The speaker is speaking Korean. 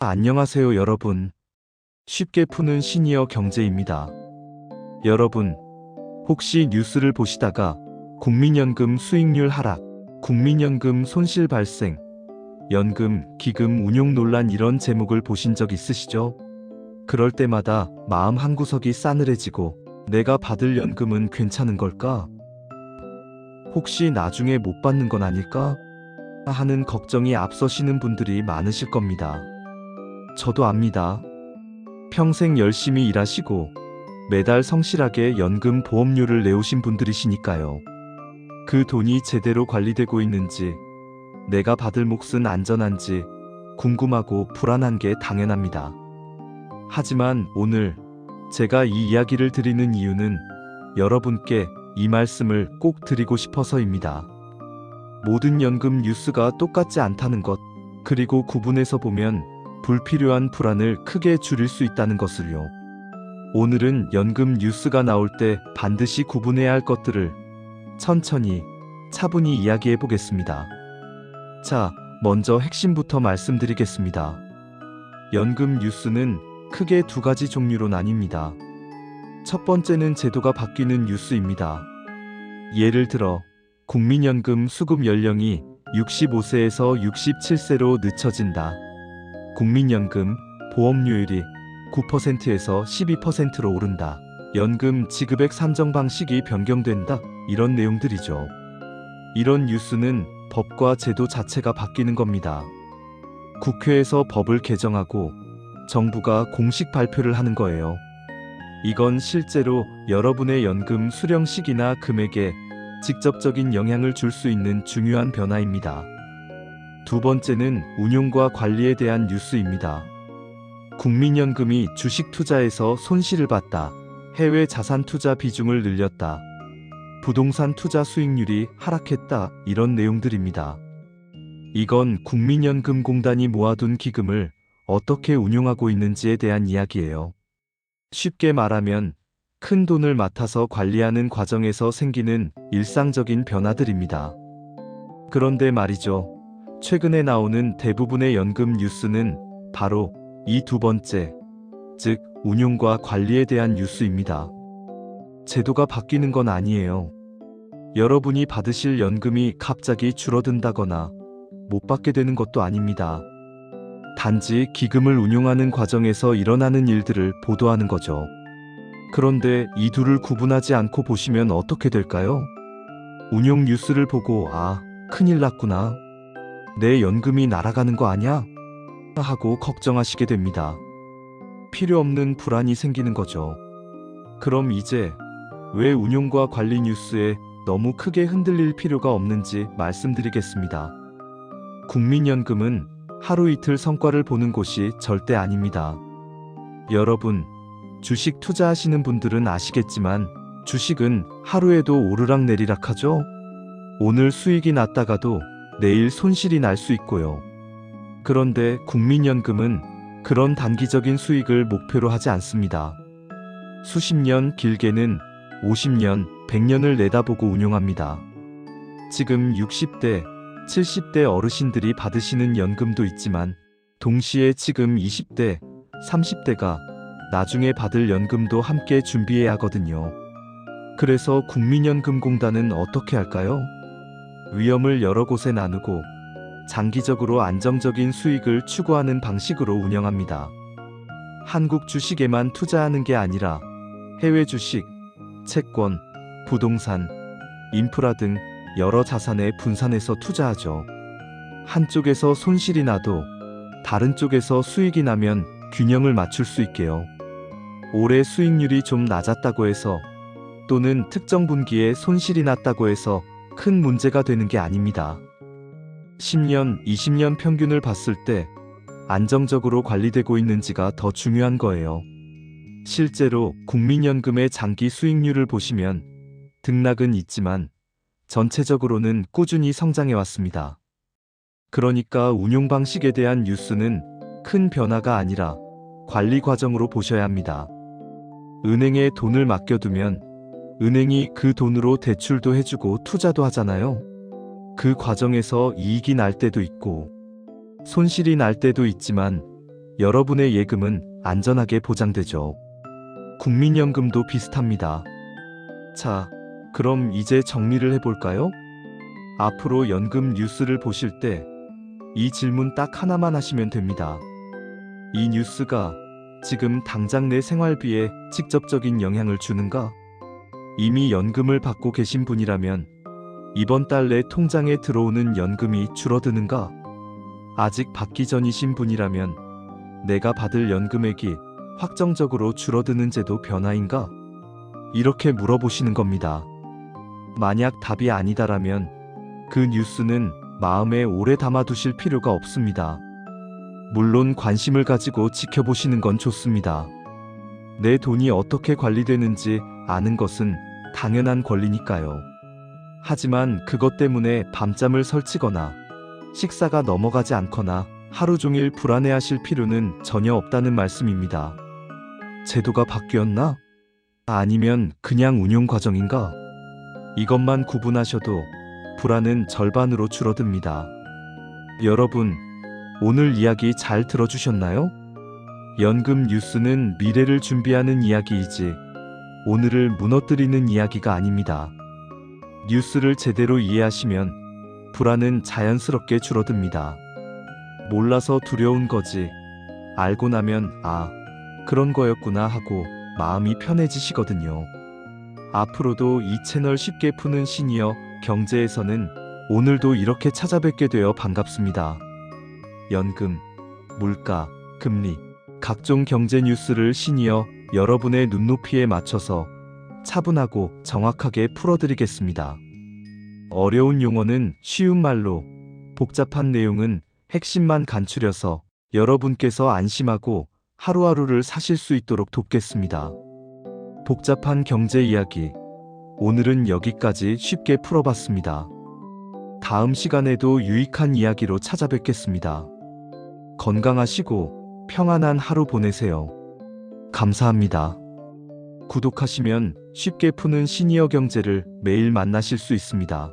안녕하세요, 여러분. 쉽게 푸는 시니어 경제입니다. 여러분, 혹시 뉴스를 보시다가 국민연금 수익률 하락, 국민연금 손실 발생, 연금, 기금 운용 논란 이런 제목을 보신 적 있으시죠? 그럴 때마다 마음 한구석이 싸늘해지고 내가 받을 연금은 괜찮은 걸까? 혹시 나중에 못 받는 건 아닐까? 하는 걱정이 앞서시는 분들이 많으실 겁니다. 저도 압니다. 평생 열심히 일하시고 매달 성실하게 연금 보험료를 내오신 분들이시니까요. 그 돈이 제대로 관리되고 있는지, 내가 받을 몫은 안전한지 궁금하고 불안한 게 당연합니다. 하지만 오늘 제가 이 이야기를 드리는 이유는 여러분께 이 말씀을 꼭 드리고 싶어서입니다. 모든 연금 뉴스가 똑같지 않다는 것, 그리고 구분해서 보면 불필요한 불안을 크게 줄일 수 있다는 것을요. 오늘은 연금 뉴스가 나올 때 반드시 구분해야 할 것들을 천천히, 차분히 이야기해 보겠습니다. 자, 먼저 핵심부터 말씀드리겠습니다. 연금 뉴스는 크게 두 가지 종류로 나뉩니다. 첫 번째는 제도가 바뀌는 뉴스입니다. 예를 들어, 국민연금 수급 연령이 65세에서 67세로 늦춰진다. 국민연금 보험료율이 9%에서 12%로 오른다. 연금 지급액 산정 방식이 변경된다. 이런 내용들이죠. 이런 뉴스는 법과 제도 자체가 바뀌는 겁니다. 국회에서 법을 개정하고 정부가 공식 발표를 하는 거예요. 이건 실제로 여러분의 연금 수령 시기나 금액에 직접적인 영향을 줄 수 있는 중요한 변화입니다. 두 번째는 운용과 관리에 대한 뉴스입니다. 국민연금이 주식 투자에서 손실을 봤다. 해외 자산 투자 비중을 늘렸다. 부동산 투자 수익률이 하락했다. 이런 내용들입니다. 이건 국민연금공단이 모아둔 기금을 어떻게 운용하고 있는지에 대한 이야기예요. 쉽게 말하면 큰 돈을 맡아서 관리하는 과정에서 생기는 일상적인 변화들입니다. 그런데 말이죠. 최근에 나오는 대부분의 연금 뉴스는 바로 이 두 번째, 즉 운용과 관리에 대한 뉴스입니다. 제도가 바뀌는 건 아니에요. 여러분이 받으실 연금이 갑자기 줄어든다거나 못 받게 되는 것도 아닙니다. 단지 기금을 운용하는 과정에서 일어나는 일들을 보도하는 거죠. 그런데 이 둘을 구분하지 않고 보시면 어떻게 될까요? 운용 뉴스를 보고 큰일 났구나. 내 연금이 날아가는 거 아냐? 하고 걱정하시게 됩니다. 필요 없는 불안이 생기는 거죠. 그럼 이제 왜 운용과 관리 뉴스에 너무 크게 흔들릴 필요가 없는지 말씀드리겠습니다. 국민연금은 하루 이틀 성과를 보는 곳이 절대 아닙니다. 여러분, 주식 투자하시는 분들은 아시겠지만 주식은 하루에도 오르락내리락 하죠? 오늘 수익이 났다가도 내일 손실이 날 수 있고요. 그런데 국민연금은 그런 단기적인 수익을 목표로 하지 않습니다. 수십 년, 길게는 50년, 100년을 내다보고 운용합니다. 지금 60대, 70대 어르신들이 받으시는 연금도 있지만 동시에 지금 20대, 30대가 나중에 받을 연금도 함께 준비해야 하거든요. 그래서 국민연금공단은 어떻게 할까요? 위험을 여러 곳에 나누고 장기적으로 안정적인 수익을 추구하는 방식으로 운영합니다. 한국 주식에만 투자하는 게 아니라 해외 주식, 채권, 부동산, 인프라 등 여러 자산에 분산해서 투자하죠. 한쪽에서 손실이 나도 다른 쪽에서 수익이 나면 균형을 맞출 수 있게요. 올해 수익률이 좀 낮았다고 해서 또는 특정 분기에 손실이 났다고 해서 큰 문제가 되는 게 아닙니다. 10년, 20년 평균을 봤을 때 안정적으로 관리되고 있는지가 더 중요한 거예요. 실제로 국민연금의 장기 수익률을 보시면 등락은 있지만 전체적으로는 꾸준히 성장해 왔습니다. 그러니까 운용 방식에 대한 뉴스는 큰 변화가 아니라 관리 과정으로 보셔야 합니다. 은행에 돈을 맡겨두면 은행이 그 돈으로 대출도 해주고 투자도 하잖아요. 그 과정에서 이익이 날 때도 있고 손실이 날 때도 있지만 여러분의 예금은 안전하게 보장되죠. 국민연금도 비슷합니다. 자, 그럼 이제 정리를 해볼까요? 앞으로 연금 뉴스를 보실 때 이 질문 딱 하나만 하시면 됩니다. 이 뉴스가 지금 당장 내 생활비에 직접적인 영향을 주는가? 이미 연금을 받고 계신 분이라면 이번 달 내 통장에 들어오는 연금이 줄어드는가? 아직 받기 전이신 분이라면 내가 받을 연금액이 확정적으로 줄어드는 제도 변화인가? 이렇게 물어보시는 겁니다. 만약 답이 아니다라면 그 뉴스는 마음에 오래 담아두실 필요가 없습니다. 물론 관심을 가지고 지켜보시는 건 좋습니다. 내 돈이 어떻게 관리되는지 아는 것은 당연한 권리니까요. 하지만 그것 때문에 밤잠을 설치거나 식사가 넘어가지 않거나 하루 종일 불안해하실 필요는 전혀 없다는 말씀입니다. 제도가 바뀌었나? 아니면 그냥 운용 과정인가? 이것만 구분하셔도 불안은 절반으로 줄어듭니다. 여러분, 오늘 이야기 잘 들어주셨나요? 연금 뉴스는 미래를 준비하는 이야기이지 오늘을 무너뜨리는 이야기가 아닙니다. 뉴스를 제대로 이해하시면 불안은 자연스럽게 줄어듭니다. 몰라서 두려운 거지. 알고 나면 아, 그런 거였구나 하고 마음이 편해지시거든요. 앞으로도 이 채널 쉽게 푸는 시니어 경제에서는 오늘도 이렇게 찾아뵙게 되어 반갑습니다. 연금, 물가, 금리, 각종 경제 뉴스를 시니어 여러분의 눈높이에 맞춰서 차분하고 정확하게 풀어드리겠습니다. 어려운 용어는 쉬운 말로, 복잡한 내용은 핵심만 간추려서 여러분께서 안심하고 하루하루를 사실 수 있도록 돕겠습니다. 복잡한 경제 이야기, 오늘은 여기까지 쉽게 풀어봤습니다. 다음 시간에도 유익한 이야기로 찾아뵙겠습니다. 건강하시고 평안한 하루 보내세요. 감사합니다. 구독하시면 쉽게 푸는 시니어 경제를 매일 만나실 수 있습니다.